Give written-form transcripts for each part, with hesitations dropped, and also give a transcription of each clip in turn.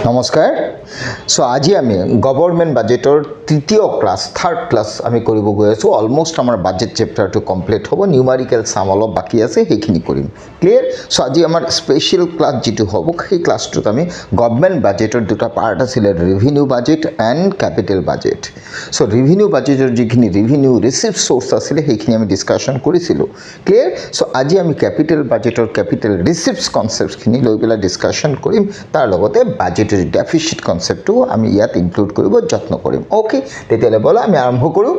নমস্কাৰ সো আজি আমি গভৰ্নমেণ্ট বাজেটৰ তৃতীয় ক্লাস থাৰ্ড ক্লাস আমি কৰিব গৈ আছো অলমোস্ট আমাৰ বাজেট চ্যাপ্টাৰটো কমপ্লিট হ'ব নিউমেৰিকেল সাম অলপ বাকি আছে সেইখিনি কৰিম ক্লিয়াৰ সো আজি আমাৰ স্পেশাল ক্লাস যেটো হ'ব সেই ক্লাসটোত আমি গভৰ্নমেণ্ট বাজেটৰ দুটা পাৰ্ট আছিল revenue budget and capital budget so revenue বাজেটৰ যিখিনি ৰেভিনিউ ৰিসিভ সোৰ্স আছিল সেইখিনি আমি ডিসকাশন কৰিছিলো ক্লিয়াৰ সো আজি আমি ক্যাপিটেল বাজেটৰ ক্যাপিটেল ৰিসিভস কনসেপ্টখিনি লৈ পেলাই ডিসকাশন কৰিম তাৰ লগতে budgetary deficit concept to আমি ইয়াত ইনক্লুড কৰিব যত্ন কৰিম ওকে তেতিয়ালে বলা আমি আৰম্ভ কৰো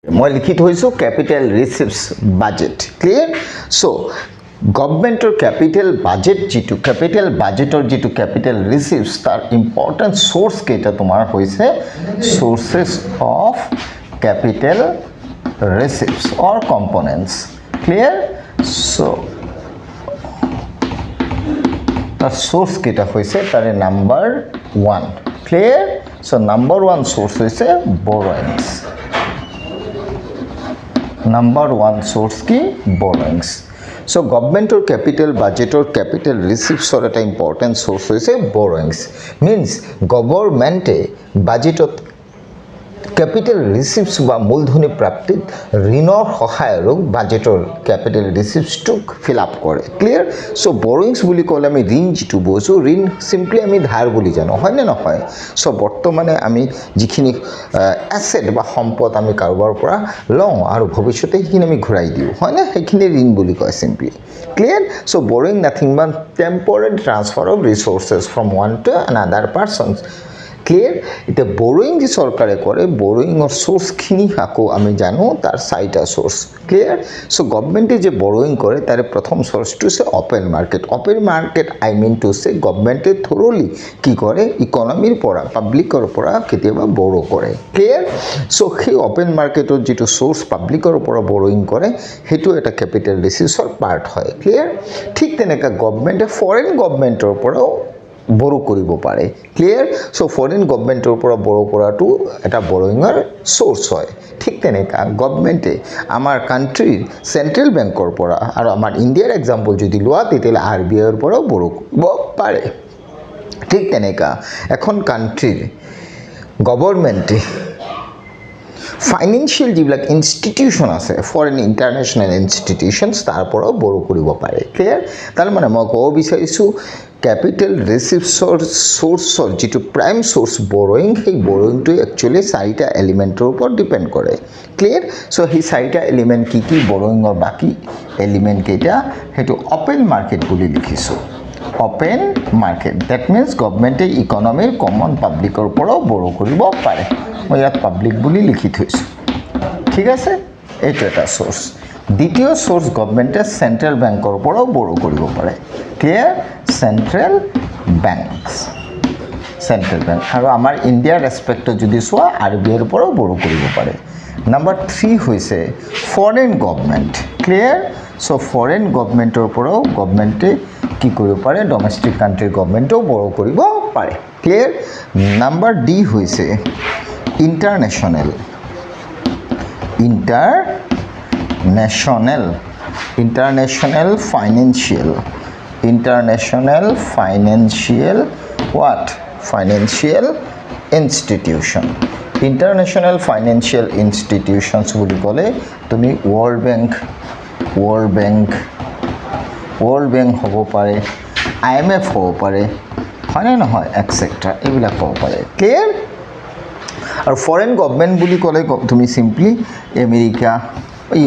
মই লিখি থৈছো ক্যাপিটেল ৰিসিভস বাজেট ক্লিয়াৰ সো গভৰ্নমেণ্টৰ ক্যাপিটেল বাজেট যেটো ক্যাপিটেল বাজেটৰ যেটো ক্যাপিটেল ৰিসিভস তাৰ ইম্পৰ্টেন্ট সোৰ্স কেটা তোমাৰ হৈছে সোৰ্সেস অফ ক্যাপিটেল ৰিসিভস অৰ কম্পোনেন্টস ক্লিয়াৰ সো তাৰ সোৰ্স কেটা হৈছে তাৰে number 1 clear so number 1 source হৈছে borrowings number 1 source ki borrowings so government or capital budget or capital receipts or a important source is a borrowings means government budget capital receipts বা মূলধনী প্ৰাপ্তিত ঋণৰ সহায়ক বাজেটৰ capital ৰিসিভস two fill up কৰে clear so borrowings বুলি ক'লে আমি ঋণ যেটো বুজো ঋণ সিম্পলি আমি ধাৰ বুলি জানো হয় না নহয় সো বৰ্তমানে আমি যিখিনি এসেট বা সম্পদ আমি কাৰোবাৰ পৰা লওঁ আৰু ভৱিষ্যতে সেইখিনি আমি ঘূৰাই দিও হয় না সেইখিনি ঋণ বুলি কয় simply clear so borrowing nothing but temporary transfer of resources from one to another persons clear এটা borrowing যে সরকারে করে borrowing or source খিনি আকো আমি জানো তার সাইটা source clear so government যে borrowing করে তার প্রথম source to say open market I mean to say government thoroughly কি করে ইকোনমির পড়া পাবলিকৰ পড়া কেতিয়াবা borrow কৰে clear so সেই open marketৰ যেটো source পাবলিকৰ পড়া borrowing কৰে হেতু এটা ক্যাপিটাল ৰিসিভসৰ পাৰ্ট হয় clear ঠিক তেনেকা গভৰ্নমেন্টে ফৰেন গভৰ্নমেন্টৰ পড়াও borrow কৰিব পাৰে ক্লিয়াৰ সো ফৰেন গভৰ্নমেন্টৰ পৰা borrow কৰাটো এটা borrowingৰ সোৰ্স হয় ঠিক তেনেকা গভৰ্নমেন্টে আমাৰ কান্ট্ৰিৰ সেন্ট্ৰাল বেংকৰ পৰা আৰু আমাৰ ইণ্ডিয়াৰ এক্সাম্পল যদি লোৱা তেতিয়ালে আৰবিআইৰ পৰা borrow কৰিব পাৰে ঠিক তেনেকা এখন কান্ট্ৰিৰ গভৰ্নমেন্টে ফাইনান্সিয়াল যিবিলাক ইনষ্টিটিউশন আছে ফৰেন ইন্টাৰন্যাশনাল ইনষ্টিটিউশনস তাৰ পৰা borrow কৰিব পাৰে ক্লিয়াৰ তাৰ মানে মই ক'ব বিচাৰিছো ক্যাপিটেল ৰিসিভসৰ সোৰ্সৰ যেটো প্ৰাইম সোৰ্স borrowing সেই borrowing টো একচুয়ালি চাৰিটা এলিমেন্টৰ ওপৰত ডিপেন্ড কৰে ক্লিয়াৰ সো সেই চাৰিটা এলিমেন্ট কি কি borrowing ৰ বাকি এলিমেন্ট কেটা হেতু ওপেন মাৰ্কেট বুলি লিখিছো ওপেন মাৰ্কেট দ্যাট মিন্স গভৰ্নমেন্টে ইকোনমিৰ কমন পাবলিকৰ পৰা borrow কৰিব পাৰে মই ইয়াত পাবলিক বুলি লিখি থৈছো ঠিক আছে এইটো এটা সোর্স দ্বিতীয় সোর্স গভর্নমেন্টে সেন্ট্রাল ব্যাংকৰ পৰা borrow কৰিব পাৰে clear central banks central bank আৰু আমাৰ ইণ্ডিয়াৰ ৰেসপেক্টত যদি সোৱা আৰবিআইৰ পৰা borrow কৰিব পাৰে নাম্বাৰ 3 হৈছে foreign government clear so foreign গভৰ্নমেন্টৰ পৰা গভৰ্নমেন্টে কি কৰিব পাৰে ডমেস্টিক কান্ট্ৰিৰ গভৰ্নমেন্টও borrow কৰিব পাৰে ক্লিয়াৰ নাম্বার ডি হৈছে international financial what financial institution international financial institutions বুলি ক'লে তুমি world bank হ'ব পাৰে IMF হ'ব পাৰে হয় না নহয় এটসেট্ৰা এইবিলাক হ'ব পাৰে ক্লিয়াৰ আৰু ফৰেন গভৰ্নমেন্ট বুলি ক'লে তুমি সিম্পলি আমেৰিকা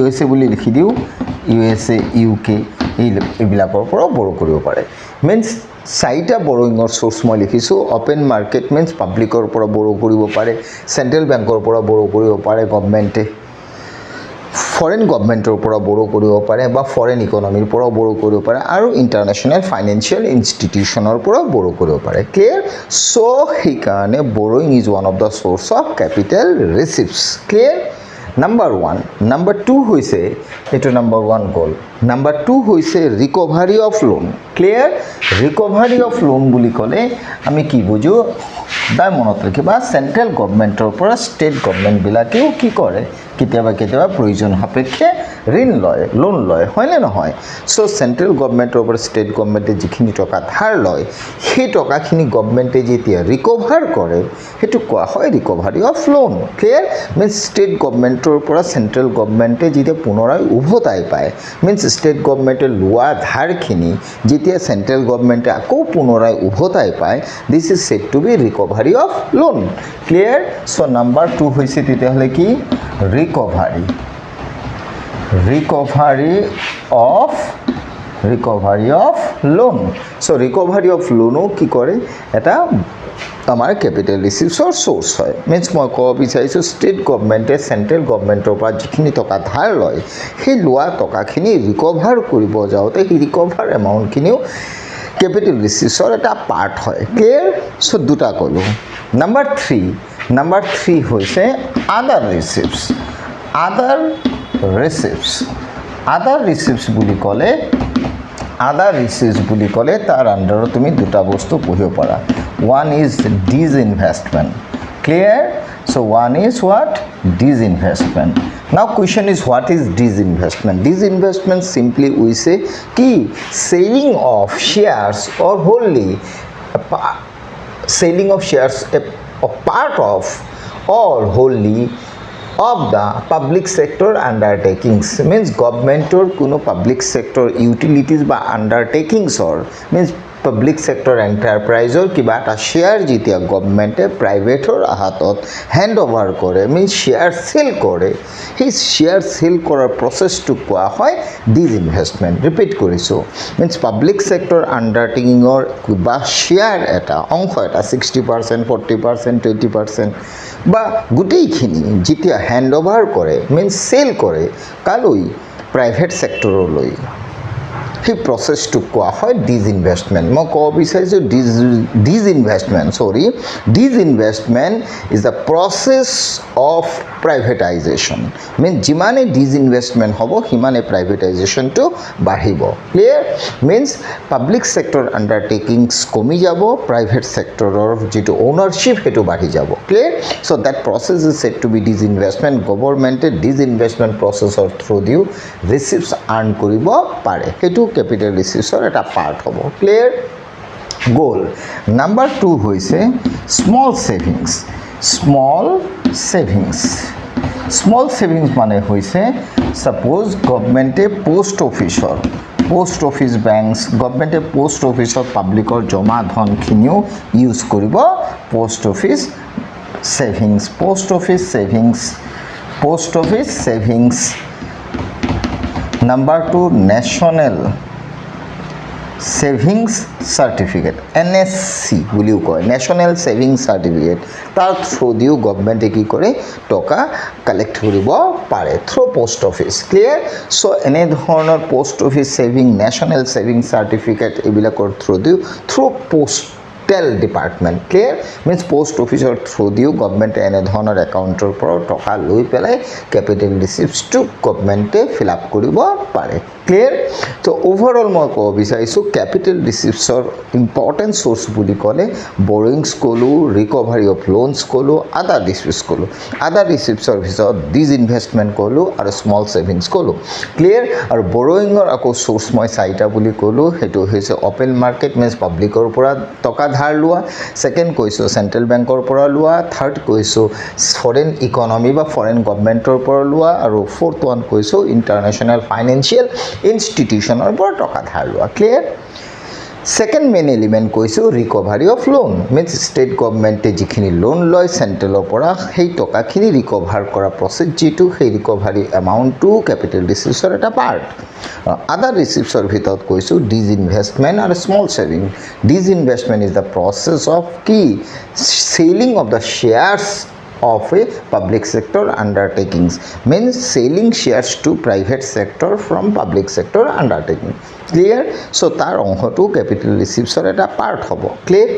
USA বুলি লিখি দিও USA UK এইবিলাকৰ পৰা borrow কৰিব পাৰে মিন্স চাৰিটা borrowingৰ সোৰ্স মই লিখিছো ওপেন মাৰ্কেট মিন্স পাবলিকৰ পৰা borrow কৰিব পাৰে সেন্ট্ৰাল বেংকৰ পৰা borrow কৰিব পাৰে গভৰ্নমেন্টে ফৰেন গভৰ্নমেন্টৰ পৰা borrow কৰিব পাৰে বা ফৰেন ইকোনমিৰ পৰা borrow কৰিব পাৰে আৰু ইন্টাৰনেশনাল ফাইনান্সিয়াল ইনষ্টিটিউশনৰ পৰা borrow কৰিব পাৰে ক্লিয়াৰ সো সেইকাৰণে borrowing is one of the source of capital receipts clear number 1 number 2 হৈছে এটো নাম্বাৰ 1 গল নাম্বাৰ 2 হৈছে recovery of loan clear recovery of loan বুলি ক'লে আমি কি বুজো দাই মনত ৰাখিবা সেন্ট্ৰেল গভৰ্নমেন্টৰ পৰা ষ্টেট গভৰ্নমেন্ট বিলাকেও কি কৰে কেতিয়াবা কেতিয়াবা প্ৰয়োজন সাপেক্ষে ঋণ লয় লোন লয় হয়নে নহয় সো সেন্ট্ৰেল গভৰ্নমেন্টৰ পৰা ষ্টেট গভৰ্নমেন্টে যিখিনি টকা ধাৰ লয় সেই টকাখিনি গভৰ্নমেন্টে যেতিয়া ৰিকভাৰ কৰে হেতু কোৱা হয় recovery of loan clear means state গভৰ্নমেন্টৰ পৰা সেন্ট্ৰেল গভৰ্নমেন্টে যেতিয়া পুনৰাই উভতাই পায় মিন্স ষ্টেট গভৰ্নমেন্টে লোৱা ধাৰখিনি যেতিয়া সেন্ট্ৰেল গভৰ্নমেন্টে আকৌ পুনৰাই উভতাই পায় this is said to be recovery of loan clear so number 2 হৈছে তেতিয়াহলে কি recovery of loan so recovery of loan কি কৰে এটা আমাৰ ক্যাপিটাল ৰিসোৰ্সৰ সোৰ্স হয় মিন্স মই কব বিচাৰিছো ষ্টেট গভৰ্নমেন্টে সেন্ট্ৰেল গভৰ্নমেন্টৰ পৰা যিখিনি টকা ধাৰ লয় সেই লোৱা টকাখিনি ৰিকভাৰ কৰিব যাওতে এই ৰিকভাৰ এমাউণ্টখিনিও ক্যাপিটাল ৰিসোৰ্সৰ এটা পাৰ্ট হয় ক্লিয়াৰ সো দুটা কলো নাম্বাৰ 3 হৈছে আদাৰ ৰিসিপ্টস আদাৰ ৰিসিপ্টস বুলি ক'লে তাৰ আন্ডাৰত তুমি দুটা বস্তু পঢ়িব পাৰা one is disinvestment clear so one is what disinvestment now question is what is disinvestment simply we say ki selling of shares or wholly selling of shares a part of or wholly of the public sector undertakings means government or kuno public sector utilities ba undertakings or means public sector enterprise or kiba ta share jitia government e private or hatot hand over kore means share sell kore his share sell korar process to koa hoy disinvestment repeat koriso means public sector undertaking or kiba share eta ongkho eta 60% 40% 20% বা গুটেইখিনি যেতিয়া hand over করে means cell করে কালৈ private সেক্টৰলৈ সেই প্ৰসেসটো কোৱা হয় disinvestment মই কব বিচাৰিছো disinvestment is the process of privatization mean যিমানে ডিসইনভেস্টমেন্ট হ'ব সিমানে প্ৰাইভেটাইজেশনটো বাঢ়িব clear means public sector undertakings কমি যাব প্ৰাইভেট সেক্টৰৰ যেটো ওনাৰশিপ হেতু বাঢ়ি যাব clear so that process is said to be disinvestment গভৰ্নমেন্টে ডিসইনভেস্টমেন্ট প্ৰসেসৰ থ্ৰু দিও ৰিসিপ্টস আৰ্ন কৰিব পাৰে হেতু capital resource eta part hobo clear goal number 2 hoise small savings mane hoise suppose government e post office banks government e post office or public or joma dhon khiniu use koribo post office savings number 2 national savings certificate NSC বুলিও কয় national savings certificate তাৰ through দিও গভৰ্নমেন্টে কি কৰে টকা collect কৰিব পাৰে through post office clear so এনে ধৰণৰ post office saving national saving certificate এবিলাকৰ থ্ৰু দিও through postal department clear means post অফিসৰ থ্ৰু দিও গভৰ্নমেন্টে এনে ধৰণৰ একাউণ্টৰ পৰা টকা লৈ পেলাই ক্যাপিটাল ৰিসিপ্টস টু গভৰ্নমেন্টে ফিল আপ কৰিব পাৰে clear so overall মই কব বিচাৰিছো ক্যাপিটাল ৰিসিপ্টছৰ ইম্পৰ্টেন্ট সোৰ্স বুলি ক'লে borrowings কলো ৰিকভাৰি অফ লোনস কলো আদাৰ ৰিসিপ্টছ কলো আদাৰ ৰিসিপ্টছৰ ভিতৰত ডিসইনভেস্টমেন্ট কলো আৰু স্মল সেভিংস কলো ক্লিয়াৰ আৰু borrowingৰ আকৌ সোৰ্স মই চাইটা বুলি কলো হেতু হৈছে ওপেন মাৰ্কেট মিন্স পাব্লিকৰ পৰা টকা ধাৰ লোৱা সেকেন্ড কৈছো সেন্ট্ৰেল বেংকৰ পৰা লোৱা থাৰ্ড কৈছো ফৰেন ইকনমি বা ফৰেন গভৰ্নমেন্টৰ পৰা লোৱা আৰু ফোৰ্থ ওয়ান কৈছো ইন্টাৰনেশনাল ফাইনান্সিয়াল institutional or টকা ধাৰ লোৱা ক্লিয়াৰ সেকেন্ড মেইন এলিমেন্ট কৈছো recovery of loan means state গভৰ্নমেন্টে যিখিনি লোন লয় সেন্ট্ৰেলৰ পৰা সেই টকাখিনি ৰিকভাৰ কৰা প্ৰসেস যেটো সেই ৰিকভাৰি এমাউণ্টটো ক্যাপিটাল ৰিসিপ্টছৰ এটা পাৰ্ট আদাৰ ৰিসিপ্টছৰ ভিতৰত কৈছো ডিসইনভেস্টমেন্ট আৰু small saving disinvestment is the process of কি selling of the shares of a public sector undertakings means selling shares to private sector from public sector undertaking clear so tar ongho to capital receipts or eta part hobo clear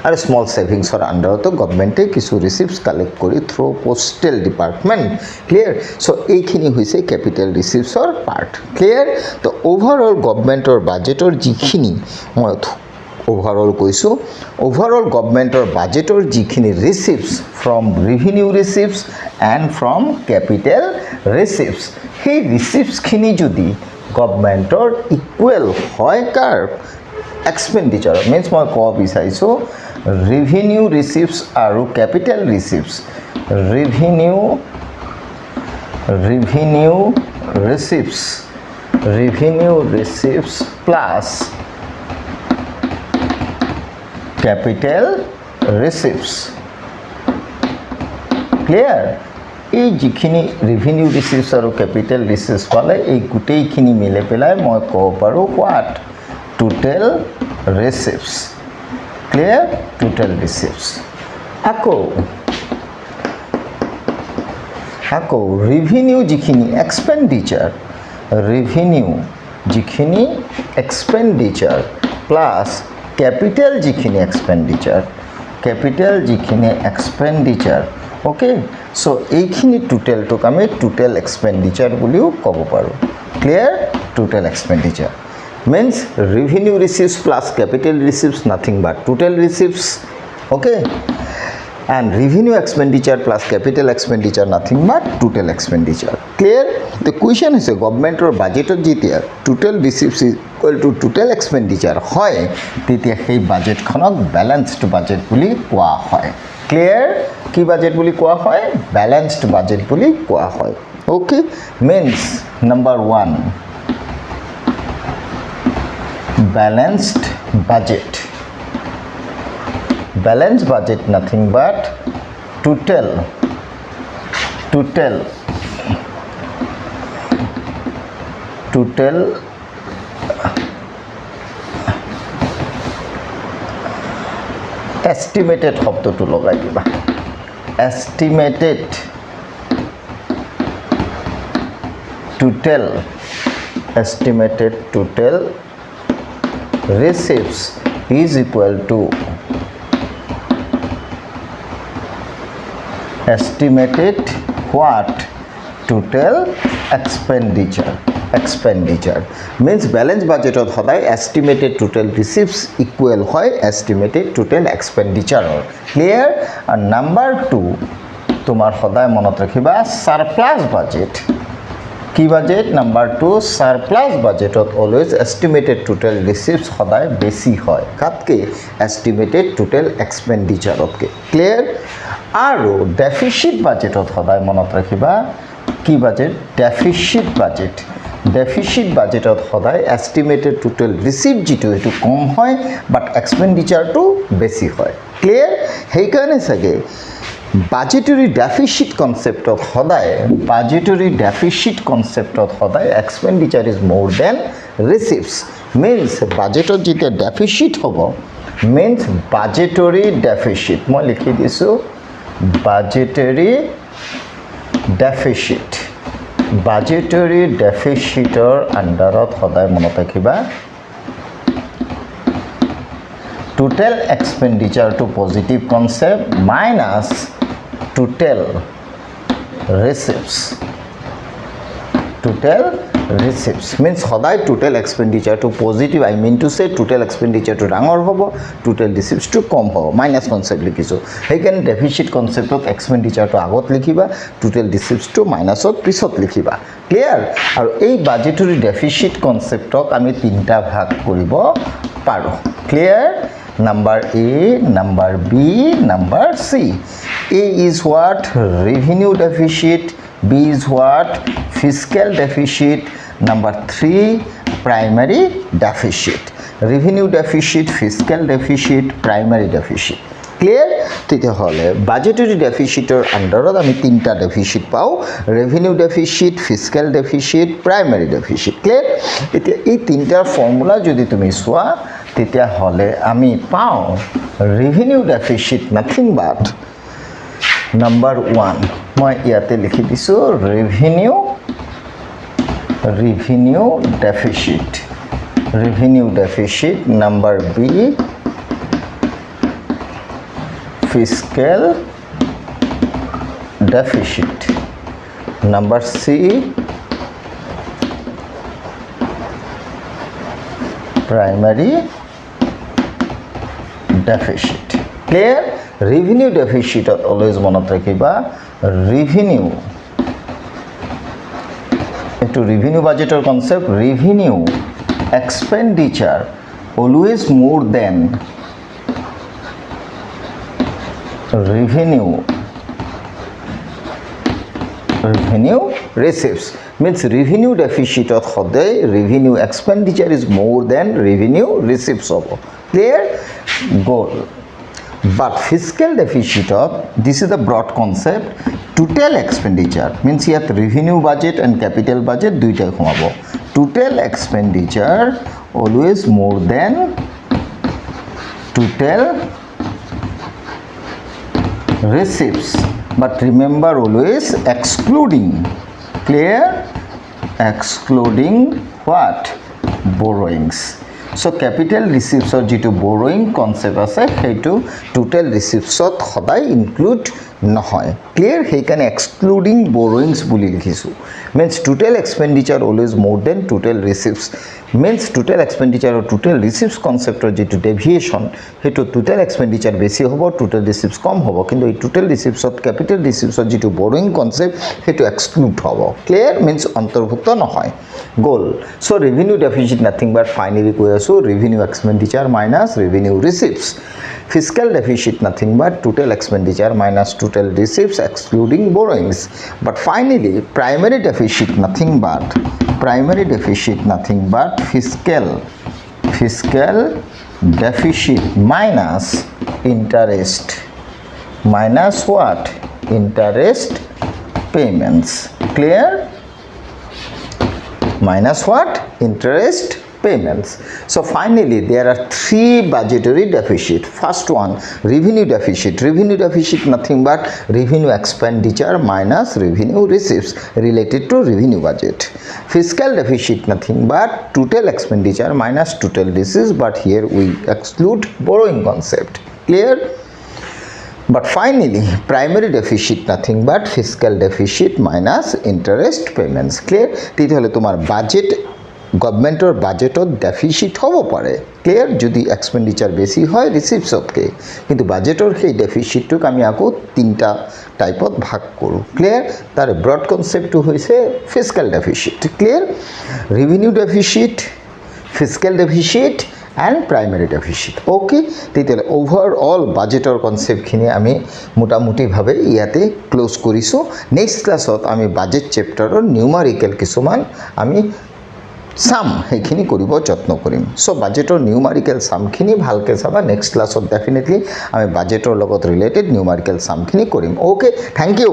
আৰু small সেভিংসৰ আন্ডাৰতো গভৰ্নমেণ্টে কিছু ৰিসিপ্টস collect কৰি through postal department clear so এইখিনি হৈছে capital ৰিসিপ্টসৰ part clear তো overall গভৰ্নমেণ্টৰ বাজেটৰ যিখিনি মই overall কৈছো overall governmentor budgetor jikhini receipts from revenue receipts and from capital receipts he receipts khini jodi governmentor equal hoy kar expenditure means moi ko bisaiso revenue receipts aru capital receipts revenue receipts plus capital receipts clear এই যিখিনি revenue receipts আৰু capital receipts পালে এই গুটেইখিনি মিলে পেলাই মই কব পাৰো what total receipts clear total receipts আকৌ revenue যিখিনি expenditure plus capital jikhini expenditure okay so eikhini total to kame total expenditure buliu kobo paru clear total expenditure means revenue receipts plus capital receipts nothing but total receipts okay and revenue expenditure plus capital expenditure nothing but total expenditure clear the question is a government or budget or jitia total receipts is equal to total expenditure hoy titia সেই budget khonok balanced budget buli koa hoy clear ki budget buli koa hoy balanced budget buli koa hoy okay means number 1 balanced budget nothing but total estimated শব্দ to লগাই দিবা estimated total receipts is equal to estimated what total expenditure means balance budget of hoday estimated total receipts equal hoy estimated total expenditure clear and number 2 tomar hoday monot rakhiba surplus budget কি budget number 2 surplus budget of always estimated total receipts hoday besi hoy katke estimated total expenditure okay clear aru deficit budget of hoday monot rakhiba কি budget deficit budget of hoday estimated total receipt jitu etu kom hoy but expenditure to besi hoy clear hei karone sage budgetary deficit concept of hoday expenditure is more than receipts means budget of jite deficit hobo means budgetary deficit moi likhi disu budgetary deficitor underot hoday monot rakhiba total expenditure to positive concept minus total receipts means hoday total expenditure to positive I mean to say total expenditure to rangor hobo total receipts to kom hobo minus concept likhiso hekan deficit concept of expenditure to agot likhiba total receipts to minus ot pisot likhiba clear aru ei budgetary deficit concept ok ami tinta bhag koribo paro clear number A number B number C A is what revenue deficit B is what fiscal deficit number 3 primary deficit revenue deficit fiscal deficit primary deficit clear tete hole budgetary deficit or underot ami tinta deficit pao revenue deficit fiscal deficit primary deficit clear etia ei tinta formula jodi tumi swa tetia hole ami pao revenue deficit nothing but number 1 moi iate likhi disu revenue deficit number B fiscal deficit. Number C, primary deficit. Clear? Revenue deficit always মনত ৰাখিবা revenue to revenue budgeter concept. Revenue expenditure always more than revenue receipts. Means revenue deficit of সদায় revenue expenditure is more than revenue receipts of. Clear? Goal. But fiscal deficit of, this is the broad concept, total expenditure means here revenue budget and capital budget দুইটাই সোমাব. Total expenditure always more than total receipts, but remember always excluding. Clear? Excluding what? Borrowings. So capital receipts or যেটো borrowing concept আছে সেইটো total receipts ত সদায় include নহয়. Clear? সেইকাৰণে excluding borrowings বুলি লিখিছো. Means total expenditure always more than total receipts. Means total expenditure or total receipts concept or যেটো deviation সেইটো total expenditure বেছি হ'ব, total receipts কম হ'ব, কিন্তু এই total receipts ত capital receipts ত যেটো borrowing concept সেইটো exclude হ'ব. Clear? Means অন্তৰ্ভুক্ত নহয়. Goal. So revenue deficit nothing but finally কৈ আছো revenue expenditure minus revenue receipts. Fiscal deficit nothing but total expenditure minus total receipts excluding borrowings. But finally primary deficit nothing but fiscal deficit minus interest. Minus what? Interest payments. Clear? Minus what? Interest payments. So finally there are three budgetary deficit. First one, revenue deficit. Revenue deficit nothing but revenue expenditure minus revenue receipts related to revenue budget. Fiscal deficit nothing but total expenditure minus total receipts, but here we exclude borrowing concept. Clear? But finally primary deficit nothing but fiscal deficit minus interest payments. Clear? তেতিয়াহ'লে তোমাৰ budget গভৰ্নমেন্টৰ বাজেটত deficit হ'ব পাৰে. Clear? যদি এক্সপেন্ডিচাৰ বেছি হয় ৰিচিপ্টছতকৈ, কিন্তু বাজেটৰ সেই ডেফিসিটটোক আমি আকৌ তিনিটা টাইপত ভাগ কৰোঁ. ক্লিয়াৰ? তাৰ ব্ৰড কনচেপ্টটো হৈছে fiscal deficit. Clear? Revenue deficit, fiscal deficit and primary deficit. Okay, তেতিয়াহ'লে overall বাজেটৰ কনসেপ্টখিনি আমি মোটামুটিভাৱে ইয়াতে ক্লোজ কৰিছোঁ. নেক্সট ক্লাছত আমি বাজেট চেপ্টাৰৰ নিউমাৰিকেল কিছুমান আমি সাম সেইখিনি কৰিব যত্ন কৰিম. সো বাজেটৰ নিউমাৰিকেল সামখিনি ভালকৈ চাবা. নেক্সট ক্লাছত ডেফিনেটলি আমি বাজেটৰ লগত ৰিলেটেড নিউমাৰিকেল সামখিনি কৰিম. Okay, thank U.